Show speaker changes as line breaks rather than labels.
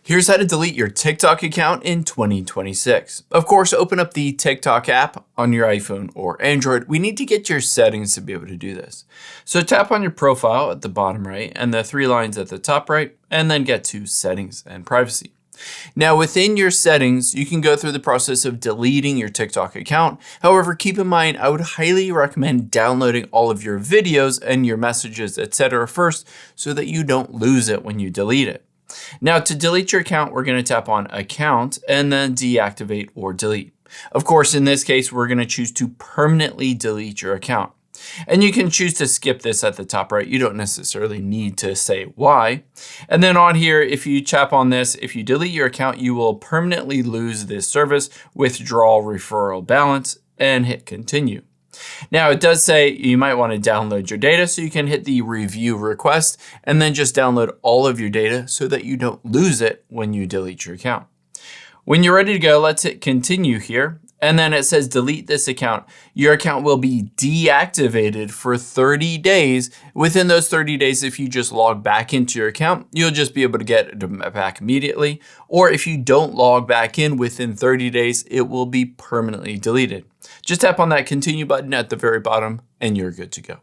Here's how to delete your TikTok account in 2026. Of course, open up the TikTok app on your iPhone or Android. We need to get your settings to be able to do this. So tap on your profile at the bottom right and the three lines at the top right, and then get to Settings and Privacy. Now within your settings, you can go through the process of deleting your TikTok account. However, keep in mind, I would highly recommend downloading all of your videos and your messages, etc. first so that you don't lose it when you delete it. Now to delete your account, we're going to tap on Account and then Deactivate or Delete. Of course, in this case, we're going to choose to permanently delete your account. And you can choose to skip this at the top right. You don't necessarily need to say why. And then on here, if you tap on this, if you delete your account, you will permanently lose this service, withdraw referral balance, and hit Continue. Now it does say you might want to download your data, so you can hit the review request and then just download all of your data so that you don't lose it when you delete your account. When you're ready to go, let's hit Continue here. And then it says delete this account. Your account will be deactivated for 30 days. Within those 30 days, if you just log back into your account, you'll just be able to get it back immediately. Or if you don't log back in within 30 days, it will be permanently deleted. Just tap on that continue button at the very bottom and you're good to go.